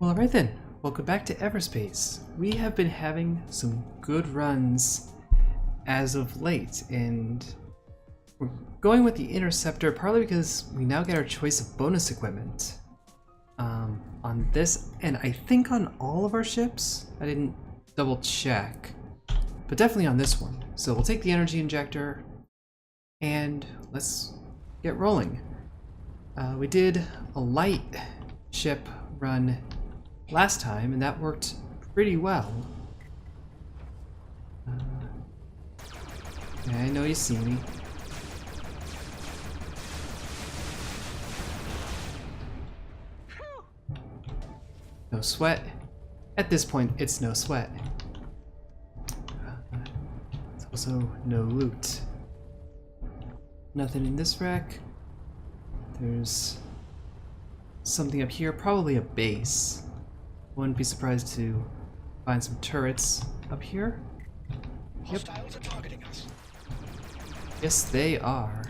Well, alright then. Welcome back to Everspace. We have been having some good runs as of late, and we're going with the Interceptor partly because we now get our choice of bonus equipment on this, and I think on all of our ships. I didn't double check, but definitely on this one. So we'll take the energy injector and let's get rolling. We did a light ship run last time, and that worked pretty well. Yeah, I know you see me. No sweat. At this point, it's no sweat. It's also no loot. Nothing in this rack. There's something up here, probably a base. Wouldn't be surprised to find some turrets up here. Hostiles are targeting us. Yes, they are.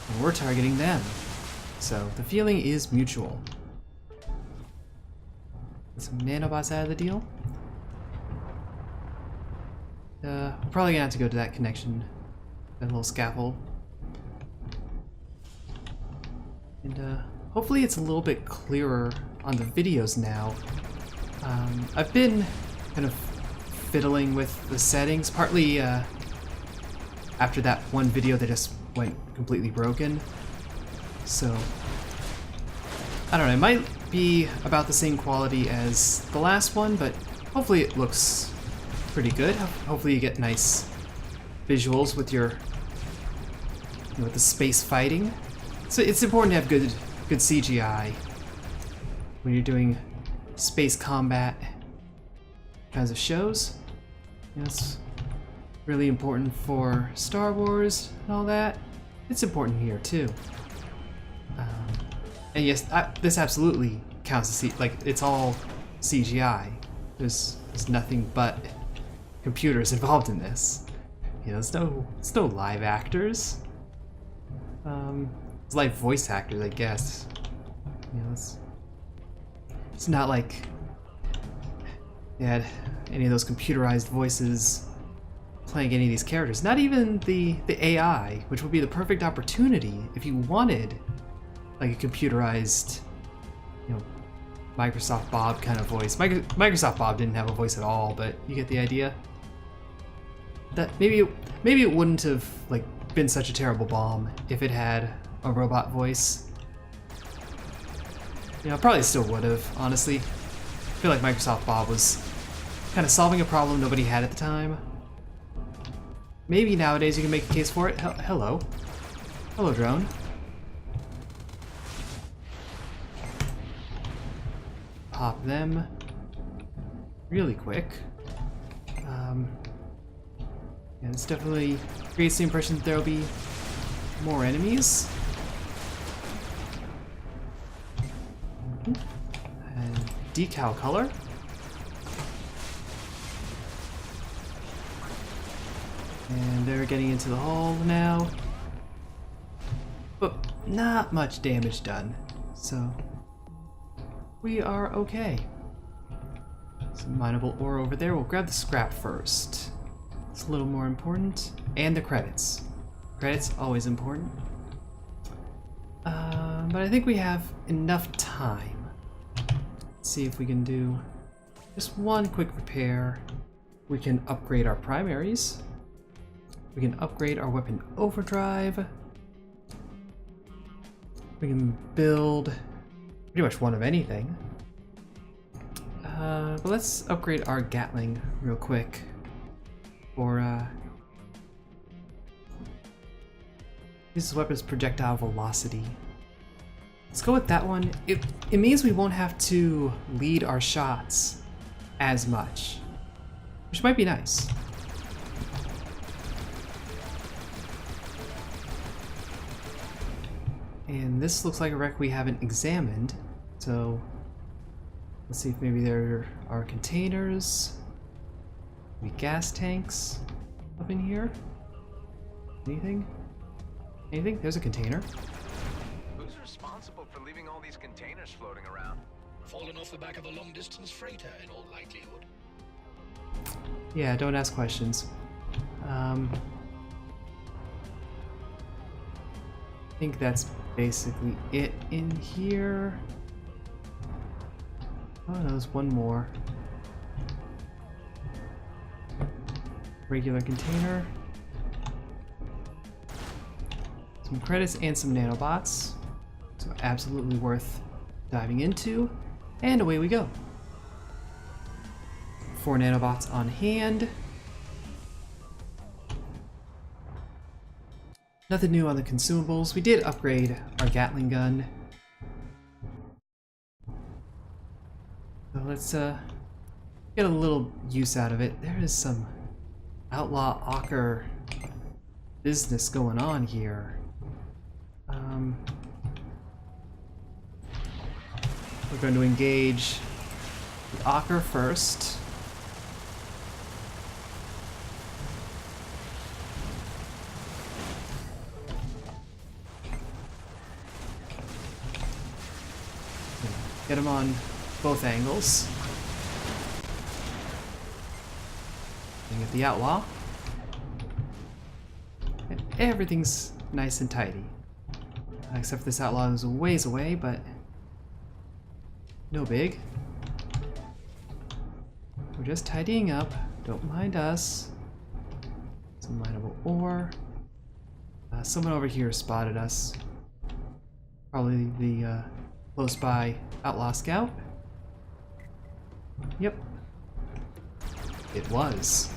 And we're targeting them. So the feeling is mutual. Get some nanobots out of the deal. We're probably gonna have to go to that connection, that little scaffold. And hopefully it's a little bit clearer on the videos now. I've been kind of fiddling with the settings, partly after that one video that just went completely broken. So, I don't know, it might be about the same quality as the last one, but hopefully it looks pretty good. Hopefully you get nice visuals with your, with the space fighting. So it's important to have good CGI when you're doing space combat kinds of shows. It's really important for Star Wars and all that. It's important here too. And yes, this absolutely counts as it's all CGI. There's nothing but computers involved in this. You know, it's no live actors. It's live voice actors, I guess. You know, it's not like they had any of those computerized voices playing any of these characters. Not even the AI, which would be the perfect opportunity if you wanted like a computerized, Microsoft Bob kind of voice. Microsoft Bob didn't have a voice at all, but you get the idea. That maybe it wouldn't have been such a terrible bomb if it had a robot voice. Probably still would have, honestly. I feel like Microsoft Bob was kind of solving a problem nobody had at the time. Maybe nowadays you can make a case for it. Hello. Hello, drone. Pop them really quick. Yeah, this definitely creates the impression that there will be more enemies. And decal color. And they're getting into the hull now. But not much damage done. So we are okay. Some mineable ore over there. We'll grab the scrap first. It's a little more important. And the credits. Credits, always important. But I think we have enough time. Let's see if we can do just one quick repair. We can upgrade our primaries. We can upgrade our weapon overdrive. We can build pretty much one of anything. But let's upgrade our Gatling real quick. For this weapon's projectile velocity. Let's go with that one. It means we won't have to lead our shots as much, which might be nice. And this looks like a wreck we haven't examined, so let's see if maybe there are containers, maybe gas tanks up in here. Anything? Anything? There's a container. Who's responsible for leaving all these these containers floating around? Fallen off the back of a long-distance freighter, in all likelihood. Yeah, don't ask questions. I think that's basically it in here. Oh, no, there's one more. Regular container. Some credits and some nanobots. So absolutely worth diving into. And away we go. 4 nanobots on hand. Nothing new on the consumables. We did upgrade our Gatling gun. So let's get a little use out of it. There is some outlaw Ocker business going on here. We're going to engage the Ocker first. Get him on both angles. And get the outlaw. And everything's nice and tidy. Except for this outlaw is a ways away, but no big. We're just tidying up. Don't mind us. Some mineable ore. Someone over here spotted us. Probably the close by outlaw scout. Yep. It was.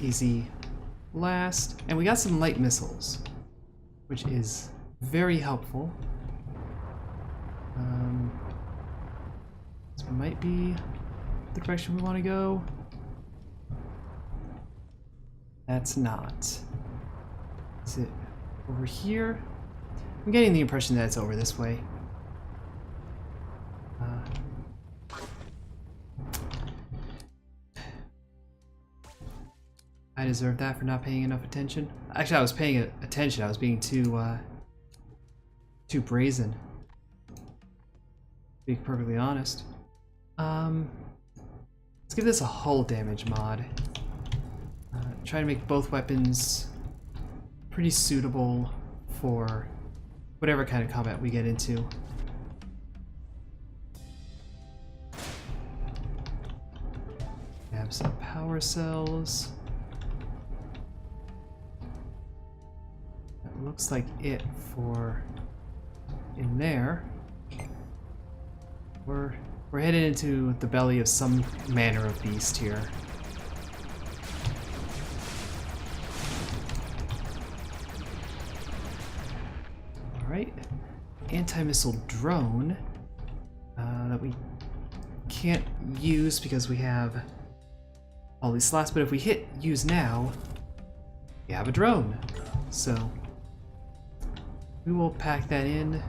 Easy blast. And we got some light missiles, which is very helpful. This might be the direction we want to go. That's not. Is it over here? I'm getting the impression that it's over this way. I deserve that for not paying enough attention. Actually, I was paying attention. I was being too brazen. To be perfectly honest. Let's give this a hull damage mod. Try to make both weapons pretty suitable for whatever kind of combat we get into. Grab some power cells. That looks like it for in there. We're headed into the belly of some manner of beast here. Alright. Anti-missile drone that we can't use because we have all these slots, but if we hit use now, we have a drone. So we will pack that in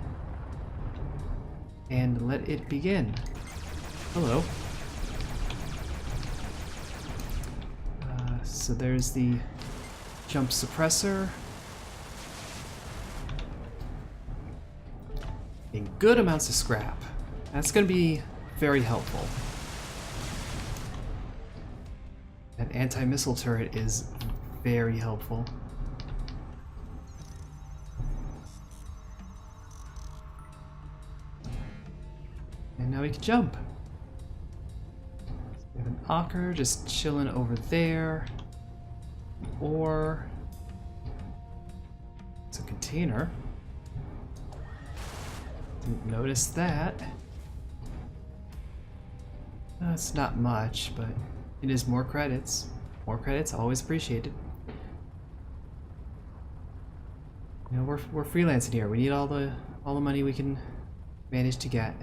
and let it begin. Hello. So there's the jump suppressor. In good amounts of scrap. That's going to be very helpful. That anti-missile turret is very helpful. And now we can jump. We have an Ocker just chilling over there. Or it's a container. Didn't notice that. It's not much, but it is more credits. More credits, always appreciated. You know, we're freelancing here. We need all the money we can manage to get.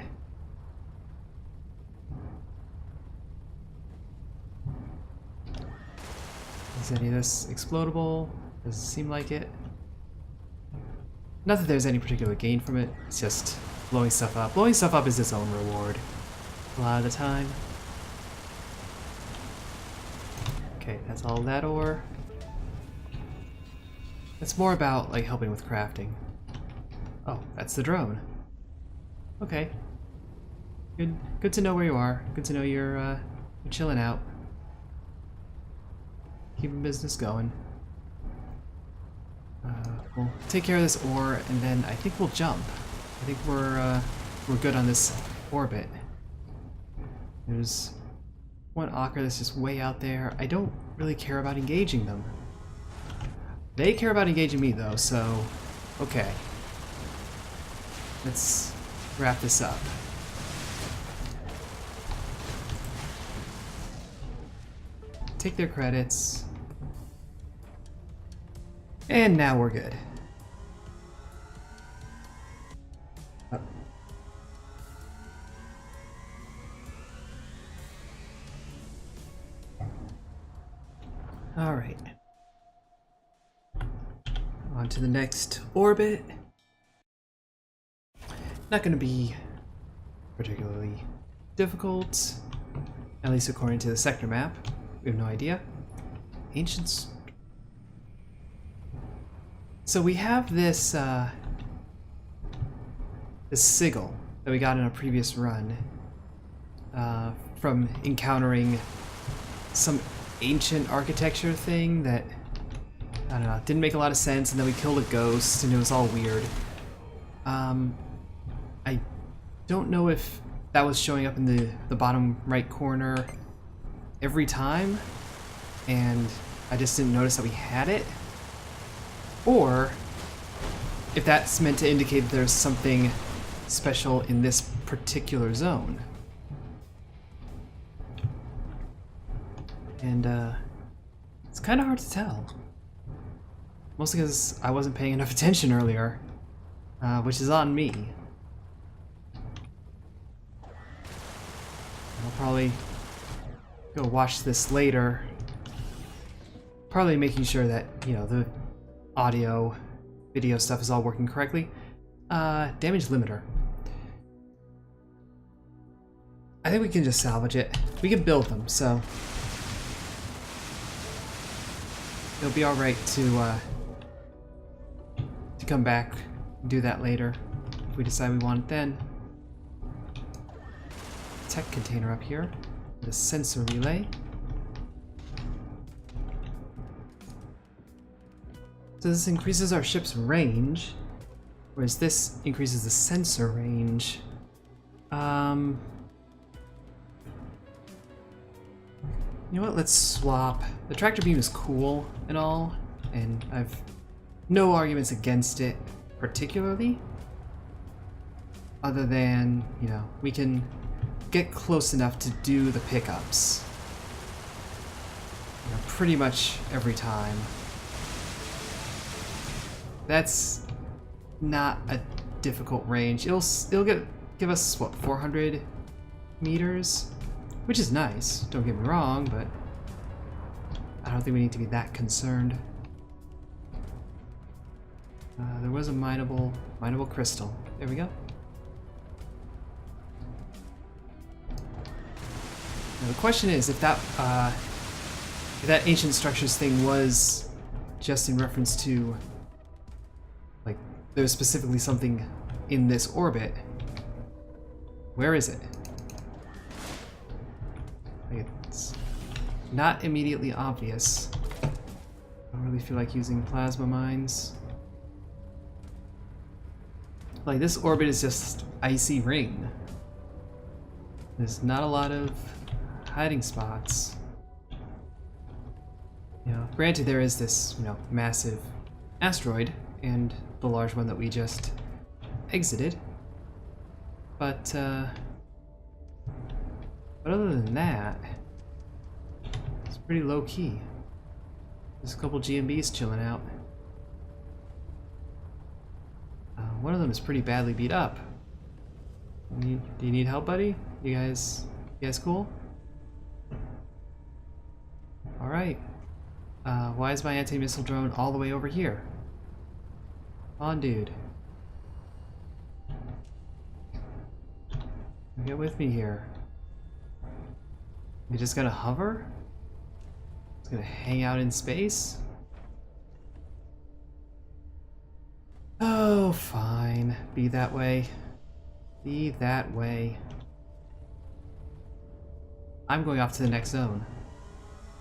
Is any of this explodable? Doesn't seem like it. Not that there's any particular gain from it, it's just blowing stuff up. Blowing stuff up is its own reward a lot of the time. Okay, that's all that ore. It's more about like helping with crafting. Oh, that's the drone. Okay. Good to know where you are. Good to know you're chilling out. Keeping business going. We'll take care of this ore, and then I think we'll jump. I think we're good on this orbit. There's one Ocker that's just way out there. I don't really care about engaging them. They care about engaging me though, so okay. Let's wrap this up. Take their credits. And now we're good. Up. All right. On to the next orbit. Not going to be particularly difficult, at least according to the sector map. We have no idea. Ancients. So we have this this sigil that we got in a previous run from encountering some ancient architecture thing that, I don't know, didn't make a lot of sense, and then we killed a ghost and it was all weird. I don't know if that was showing up in the bottom right corner every time and I just didn't notice that we had it, or if that's meant to indicate that there's something special in this particular zone. And it's kind of hard to tell. Mostly because I wasn't paying enough attention earlier, which is on me. I'll probably go watch this later. Probably making sure that, you know, the audio, video stuff is all working correctly. Damage limiter. I think we can just salvage it. We can build them, so it'll be all right to come back and do that later if we decide we want it then. Tech container up here. The sensor relay. So this increases our ship's range, whereas this increases the sensor range. You know what, let's swap. The tractor beam is cool and all, and I've no arguments against it particularly, other than, you know, we can get close enough to do the pickups, you know, pretty much every time. That's not a difficult range. It'll give us what, 400 meters, which is nice. Don't get me wrong, but I don't think we need to be that concerned. There was a mineable crystal. There we go. Now the question is if that ancient structures thing was just in reference to, like, there's specifically something in this orbit. Where is it? Like, it's not immediately obvious. I don't really feel like using plasma mines. Like, this orbit is just icy ring. There's not a lot of hiding spots. You know, granted there is this, you know, massive asteroid and the large one that we just exited, but other than that, it's pretty low key. There's a couple GMBs chilling out. One of them is pretty badly beat up. Do you need help, buddy? You guys cool? All right. Why is my anti-missile drone all the way over here? Come on, dude. Get with me here. You just gonna hover? It's gonna hang out in space? Oh, fine. Be that way. Be that way. I'm going off to the next zone.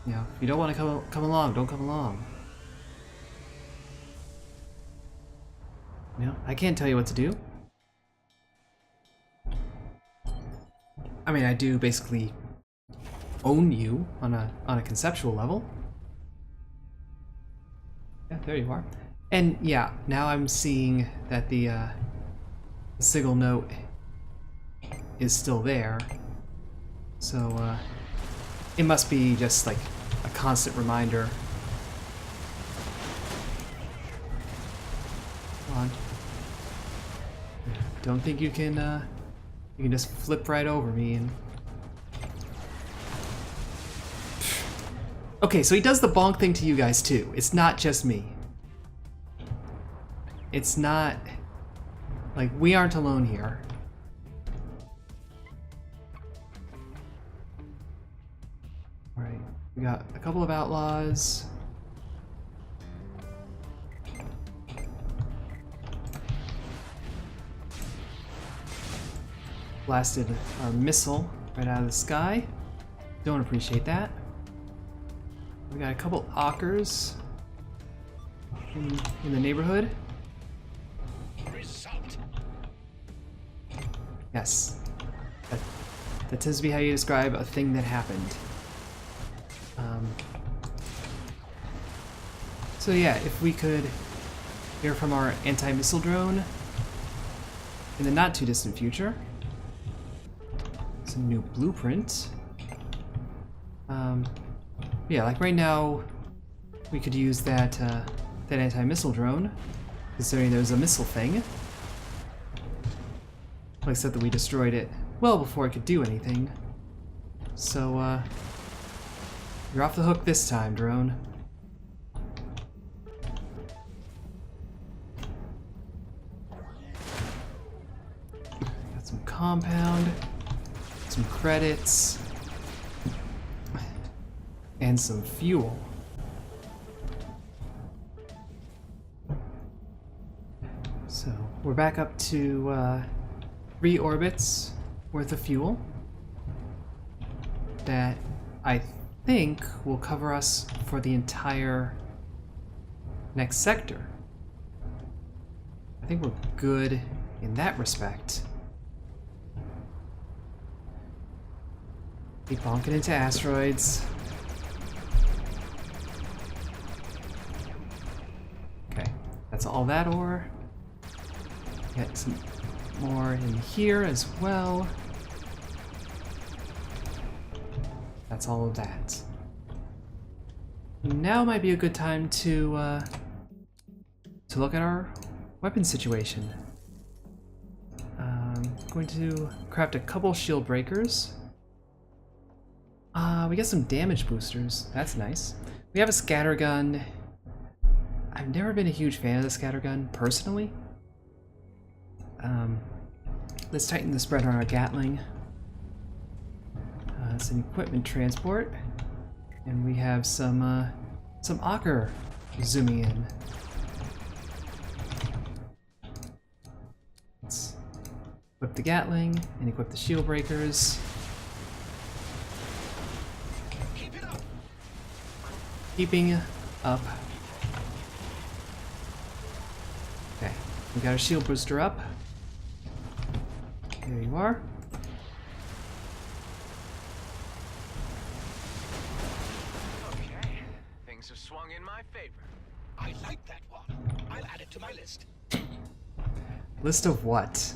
You know, if you don't want to come along, don't come along. You know, I can't tell you what to do. I mean, I do basically own you on a conceptual level. Yeah, there you are. And yeah, now I'm seeing that the signal note is still there. So it must be just like a constant reminder. Come on. Don't think you can just flip right over me and... Okay, so he does the bonk thing to you guys too. It's not just me. It's not... Like, we aren't alone here. Alright, we got a couple of outlaws. Blasted our missile right out of the sky. Don't appreciate that. We got a couple ockers in the neighborhood. Result. Yes. That tends to be how you describe a thing that happened. So yeah, if we could hear from our anti-missile drone in the not too distant future. Some new blueprint. Yeah, like right now, we could use that that anti-missile drone, considering there's a missile thing. Except that we destroyed it well before it could do anything. So, you're off the hook this time, drone. Got some compound, some credits, and some fuel. So, we're back up to 3 orbits worth of fuel that I think will cover us for the entire next sector. I think we're good in that respect. Keep bonking into asteroids. Okay, that's all that ore. Get some more in here as well. That's all of that. Now might be a good time to look at our weapon situation. I'm going to craft a couple shield breakers. We got some damage boosters. That's nice. We have a scattergun. I've never been a huge fan of the scattergun personally. Let's tighten the spread on our Gatling. Some equipment transport, and we have some Ocker zooming in. Let's equip the Gatling and equip the shield breakers. Keep it up. Keeping up. Okay, we got our shield booster up. There you are. Okay, things have swung in my favor. I like that one. I'll add it to my list. List of what?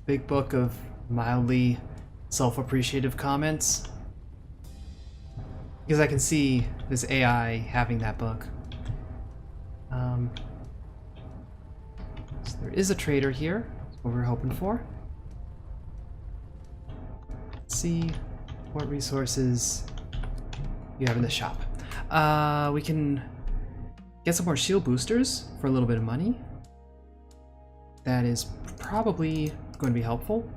Big book of mildly self-appreciative comments? Because I can see this AI having that book. So there is a trader here. That's what we're hoping for. Let's see what resources you have in the shop. We can get some more shield boosters for a little bit of money. That is probably going to be helpful.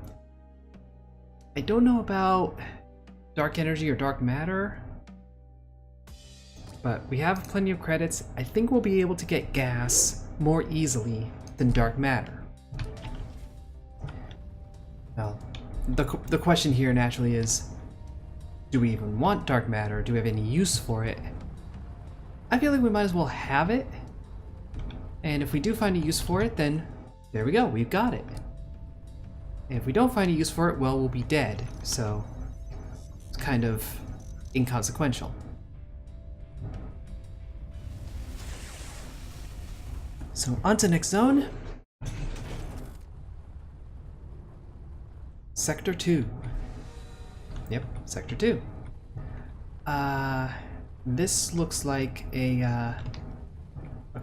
I don't know about dark energy or dark matter. But we have plenty of credits. I think we'll be able to get gas more easily than dark matter. Now, the question here naturally is, do we even want dark matter? Do we have any use for it? I feel like we might as well have it. And if we do find a use for it, then there we go, we've got it. And if we don't find a use for it, well, we'll be dead. So it's kind of inconsequential. So on to next zone. Sector 2. Yep, Sector 2. This looks like a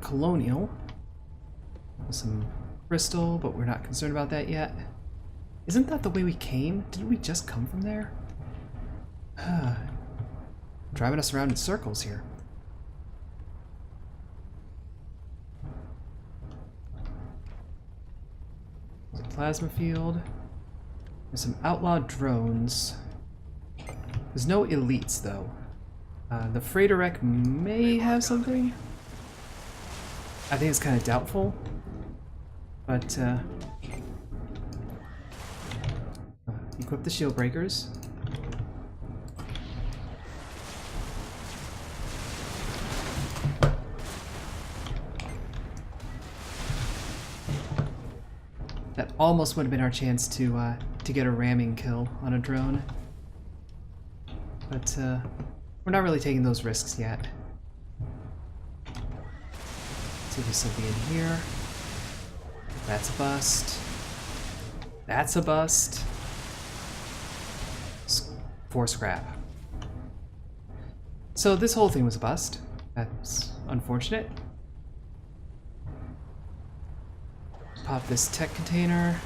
colonial. Some crystal, but we're not concerned about that yet. Isn't that the way we came? Didn't we just come from there? Driving us around in circles here. There's a plasma field. There's some outlawed drones. There's no elites, though. The freighter wreck may have something. I think it's kind of doubtful. But, equip the shield breakers. That almost would have been our chance to get a ramming kill on a drone. But, we're not really taking those risks yet. Let's see if there's something in here. That's a bust. That's a bust. For scrap. So this whole thing was a bust. That's unfortunate. Pop this tech container.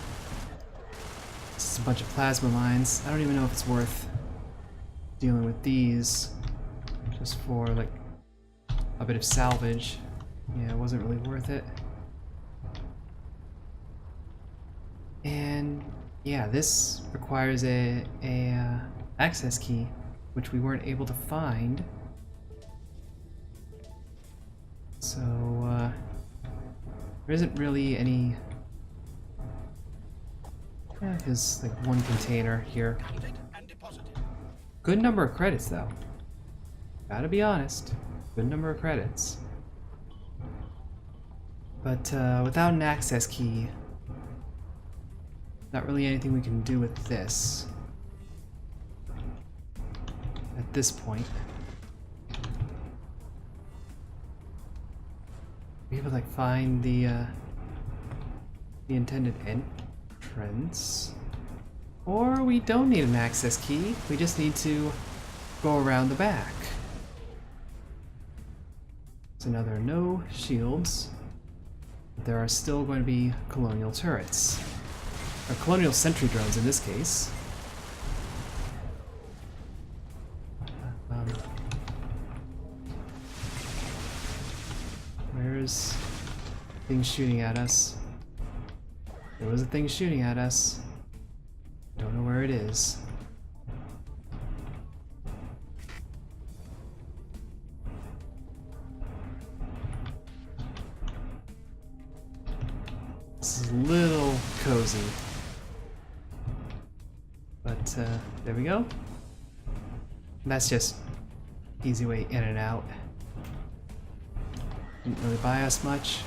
This is a bunch of plasma mines. I don't even know if it's worth dealing with these. Just for like a bit of salvage. Yeah, it wasn't really worth it. And yeah, this requires a access key, which we weren't able to find. So there isn't really any. Yeah, there's like one container here. Good number of credits though. Gotta be honest. Good number of credits. But without an access key, not really anything we can do with this at this point. We have to like find the intended entrance, or we don't need an access key. We just need to go around the back. So now there are no shields, but there are still going to be colonial turrets. Or colonial sentry drones in this case. Where's things shooting at us? There was a thing shooting at us. Don't know where it is. This is a little cozy. But there we go. And that's just easy way in and out. Didn't really buy us much.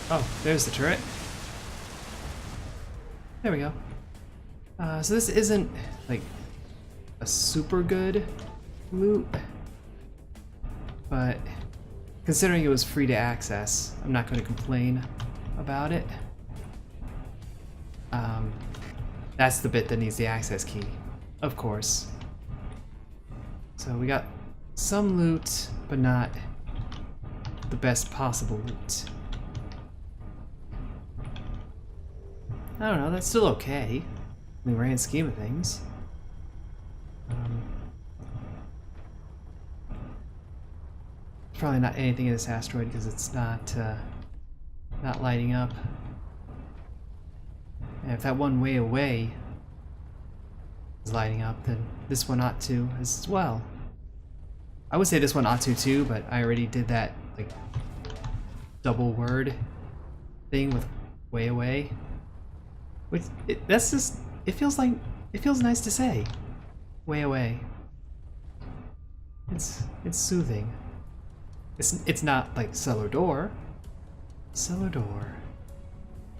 Oh, there's the turret. There we go. So this isn't like a super good loot, but considering it was free to access, I'm not going to complain about it. That's the bit that needs the access key, of course. So we got some loot, but not the best possible loot. I don't know, that's still okay in the grand scheme of things. Probably not anything in this asteroid because it's not lighting up. And if that one way away is lighting up, then this one ought to as well. I would say this one ought to too, but I already did that like double word thing with way away. Which that's just it feels nice to say. Way away. It's soothing. It's not like cellar door. Cellar door.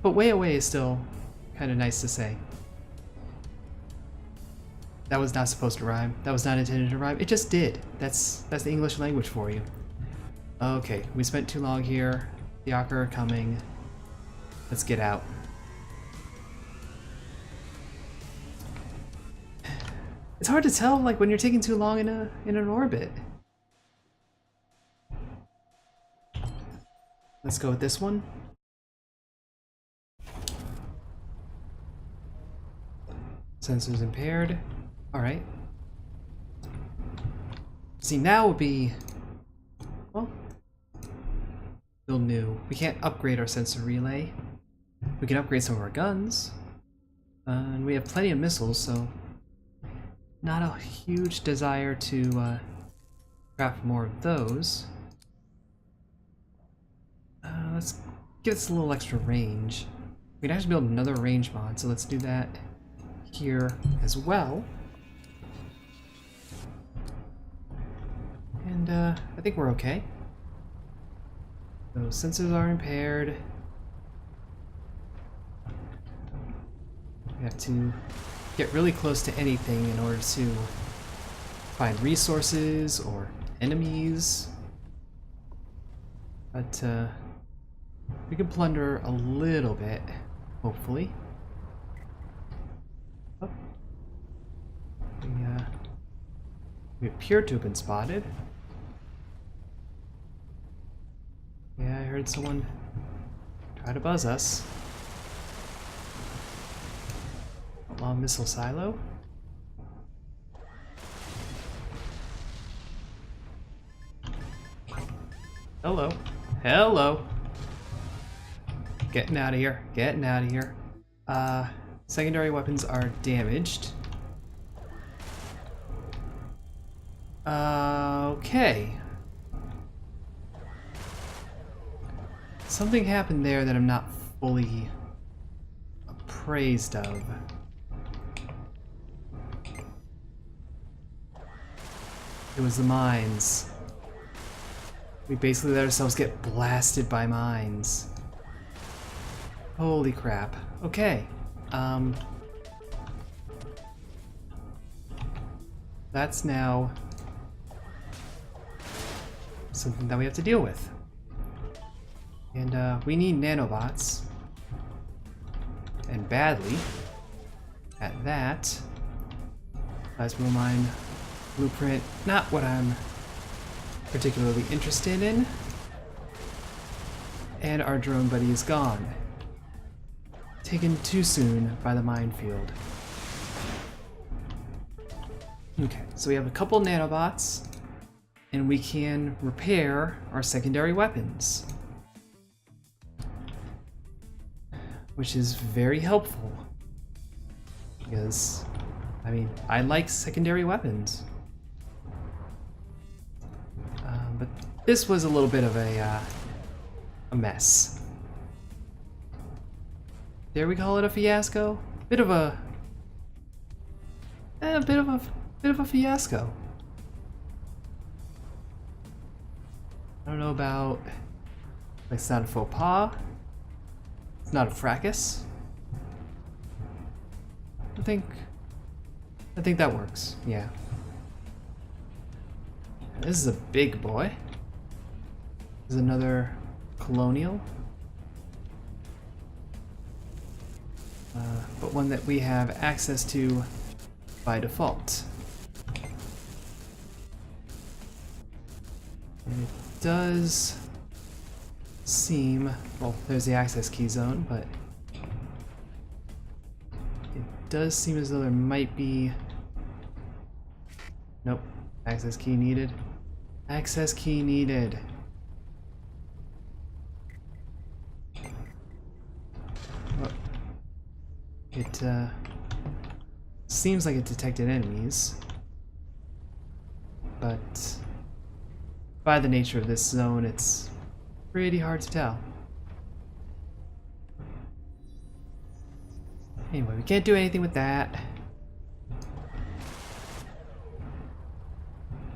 But way away is still kind of nice to say. That was not supposed to rhyme. That was not intended to rhyme. It just did. That's the English language for you. Okay, we spent too long here. The Ocker are coming. Let's get out. It's hard to tell, like, when you're taking too long in an orbit. Let's go with this one. Sensors impaired. Alright. See, now would be... well... still new. We can't upgrade our sensor relay. We can upgrade some of our guns. And we have plenty of missiles, so... not a huge desire to craft more of those. Let's give this a little extra range. We can actually build another range mod, so let's do that here as well. And I think we're okay. Those sensors are impaired. We have to get really close to anything in order to find resources or enemies. But we can plunder a little bit, hopefully. Oh. We appear to have been spotted. Yeah, I heard someone try to buzz us. Long missile silo. Hello. Hello. Getting out of here. Getting out of here. Secondary weapons are damaged. Okay. Something happened there that I'm not fully appraised of. It was the mines. We basically let ourselves get blasted by mines. Holy crap. Okay. That's now something that we have to deal with. And we need nanobots. And badly. At that. Plasma mine blueprint, not what I'm particularly interested in. And our drone buddy is gone. Taken too soon by the minefield. Okay, so we have a couple nanobots, and we can repair our secondary weapons. Which is very helpful. Because, I mean, I like secondary weapons. But this was a little bit of a mess. Dare we call it a fiasco? Bit of a fiasco. I don't know about. Like, it's not a faux pas. It's not a fracas. I think that works. Yeah. This is a big boy. This is another colonial. But one that we have access to by default. And it does seem, well, there's the access key zone, but it does seem as though there might be, nope, access key needed. Access key needed. It seems like it detected enemies, but by the nature of this zone, it's pretty hard to tell. Anyway, we can't do anything with that.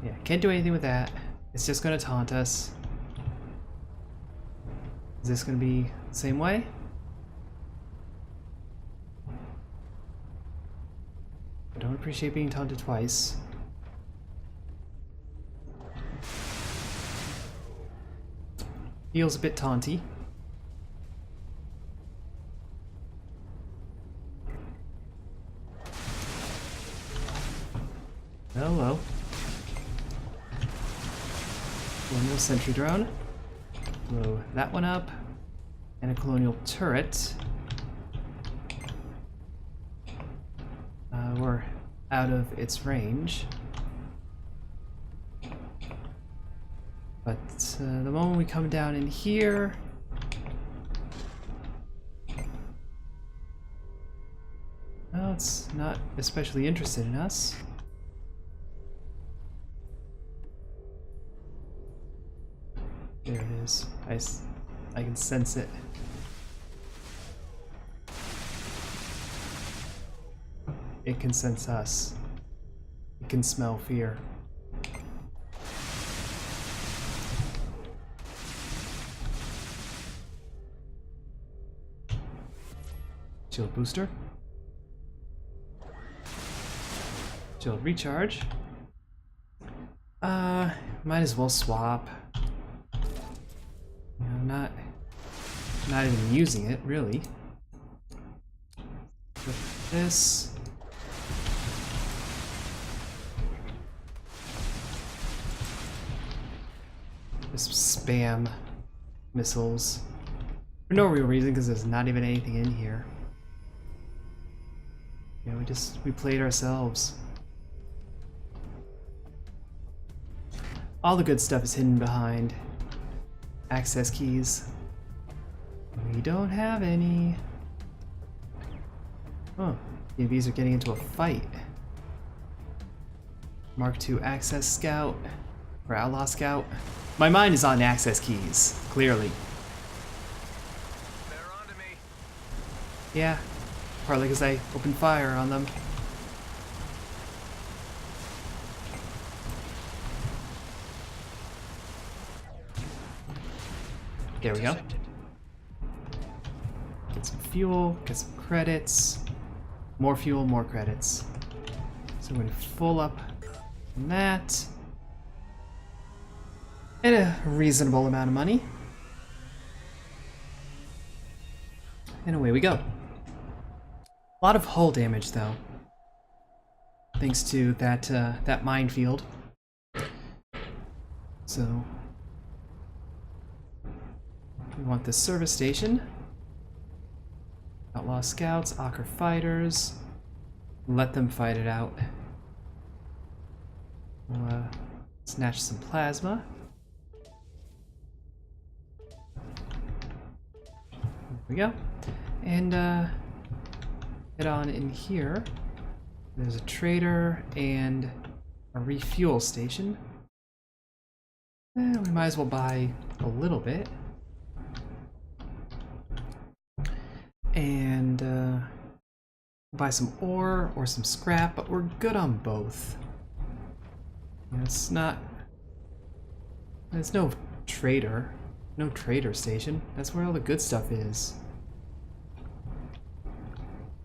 Yeah, can't do anything with that. It's just gonna taunt us. Is this gonna be the same way? I don't appreciate being taunted twice. Feels a bit taunty. Hello. Colonial sentry drone. Blow that one up. And a colonial turret. We're out of its range. But the moment we come down in here... well, it's not especially interested in us. There it is. I can sense it. It can sense us. It can smell fear. Shield booster. Shield recharge. Might as well swap. You know, not even using it, really. With this. Just spam missiles. For no real reason, because there's not even anything in here. You know, we played ourselves. All the good stuff is hidden behind access keys. We don't have any. Oh, the EVs are getting into a fight. Mark II Access Scout, or Outlaw Scout. My mind is on access keys, clearly. They're onto me. Yeah, partly because I opened fire on them. There we go. Get some fuel, get some credits. More fuel, more credits. So we're going to full up on that. And a reasonable amount of money. And away we go. A lot of hull damage though. Thanks to that minefield. So we want the service station. Outlaw scouts, Ocker fighters. Let them fight it out. We'll snatch some plasma. There we go. And head on in here. There's a trader and a refuel station. We might as well buy a little bit. And buy some ore or some scrap, but we're good on both. You know, it's not... there's no trader. No trader station. That's where all the good stuff is.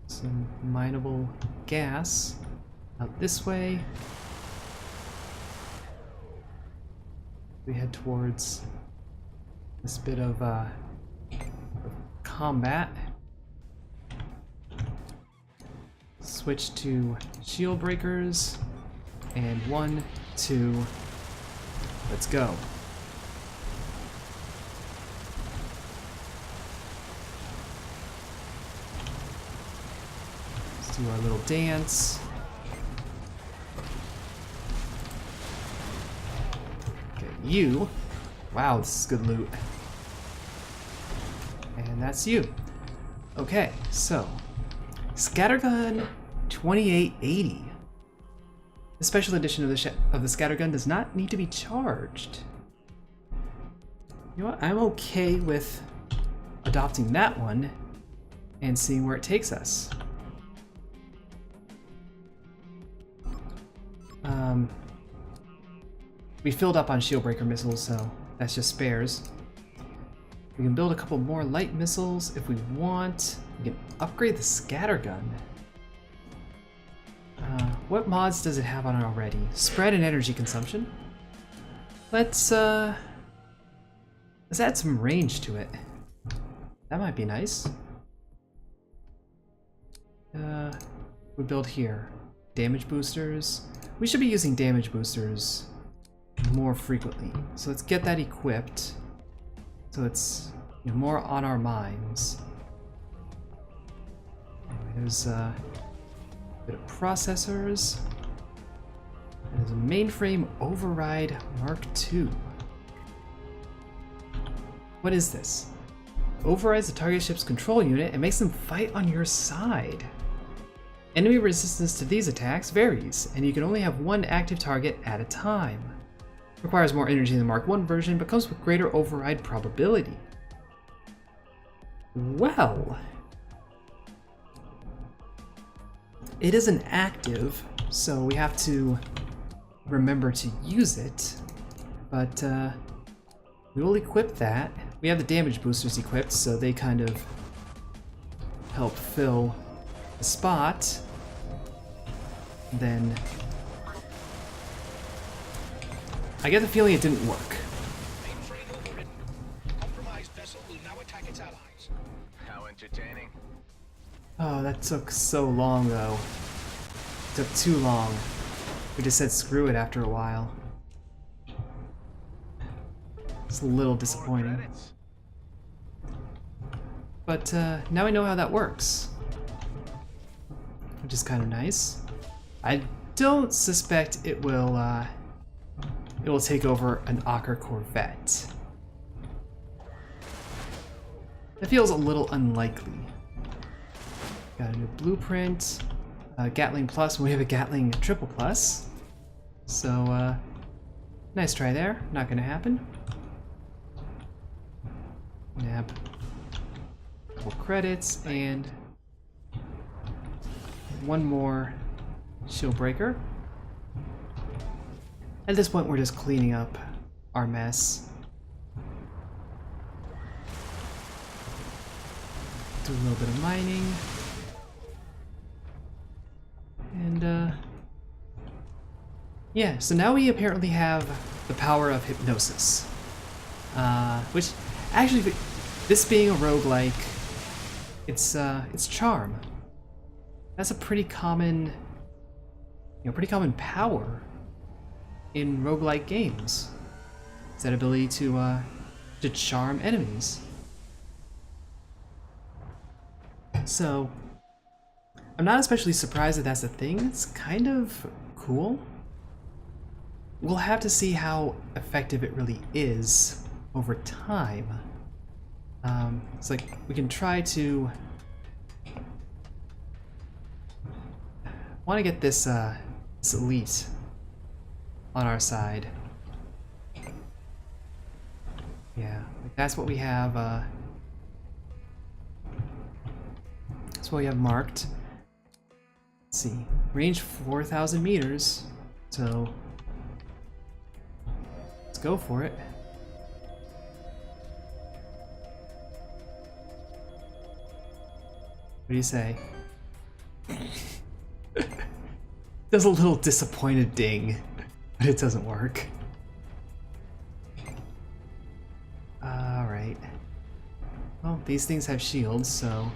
Some mineable gas out this way. We head towards this bit of combat. Switch to shield breakers, and 1, 2, let's go. Let's do our little dance. Okay, you. Wow, this is good loot. And that's you. Okay, so Scattergun 2880. The special edition of the scattergun does not need to be charged. You know what? I'm okay with adopting that one and seeing where it takes us. We filled up on shield breaker missiles, so that's just spares. We can build a couple more light missiles if we want. We can upgrade the scattergun. What mods does it have on it already? Spread and energy consumption. Let's add some range to it. That might be nice. We build here. Damage boosters. We should be using damage boosters more frequently. So let's get that equipped. So it's, you know, more on our minds. Anyway, there's a bit of processors. And there's a mainframe override Mark II. What is this? Overrides the target ship's control unit and makes them fight on your side. Enemy resistance to these attacks varies, and you can only have one active target at a time. Requires more energy than the Mark I version, but comes with greater override probability. Well, it isn't active, so we have to remember to use it, but we will equip that. We have the damage boosters equipped, so they kind of help fill the spot. Then I get the feeling it didn't work. Mainframe overridden. Compromised vessel will now attack its allies. How entertaining. Oh, that took so long though. It took too long. We just said screw it after a while. It's a little disappointing. But now we know how that works. Which is kind of nice. I don't suspect it will take over an Ocker Corvette. That feels a little unlikely. Got a new blueprint, Gatling Plus, and we have a Gatling Triple Plus. So, nice try there. Not gonna happen. Nab a couple credits and one more shield breaker. At this point, we're just cleaning up our mess. Do a little bit of mining. And, yeah, so now we apparently have the power of hypnosis. Which, actually, this being a roguelike, it's charm. That's a pretty common, pretty common power in roguelike games. It's that ability to charm enemies. So, I'm not especially surprised that that's a thing. It's kind of cool. We'll have to see how effective it really is over time. It's like we can try to want to get this this elite on our side. Yeah, like that's what we have. That's what we have marked. Let's see, range 4,000 meters. So let's go for it. What do you say? Does a little disappointed ding, but it doesn't work. Alright. Well, these things have shields, so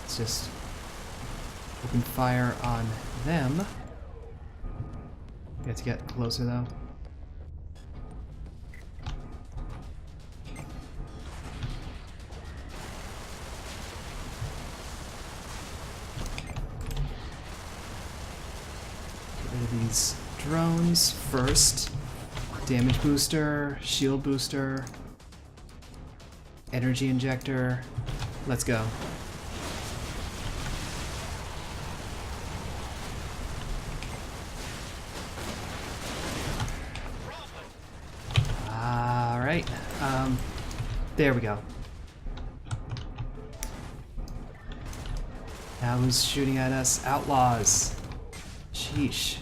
let's just open fire on them. We have to get closer though. These drones first. Damage booster, shield booster, energy injector. let's go. Alright, there we go. Now who's shooting at us? Outlaws. Sheesh.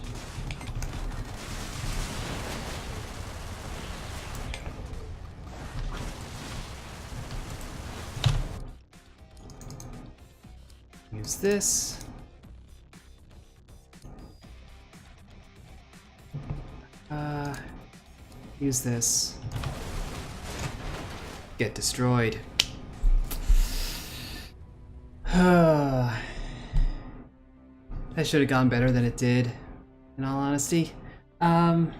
Use this. Use this. Get destroyed. That should have gone better than it did, in all honesty. Kind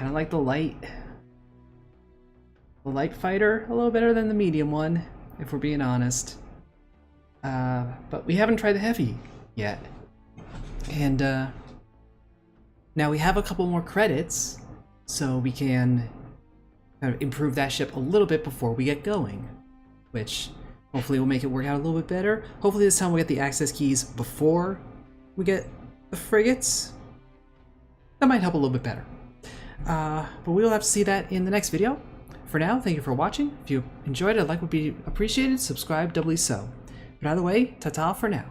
of like the light fighter a little better than the medium one, if we're being honest. But we haven't tried the heavy yet. And now we have a couple more credits, so we can kind of improve that ship a little bit before we get going, which hopefully will make it work out a little bit better. Hopefully this time we'll get the access keys before we get the frigates. That might help a little bit better. But we will have to see that in the next video. For now, thank you for watching. If you enjoyed it, a like would be appreciated. Subscribe doubly so. But either way, ta-ta for now.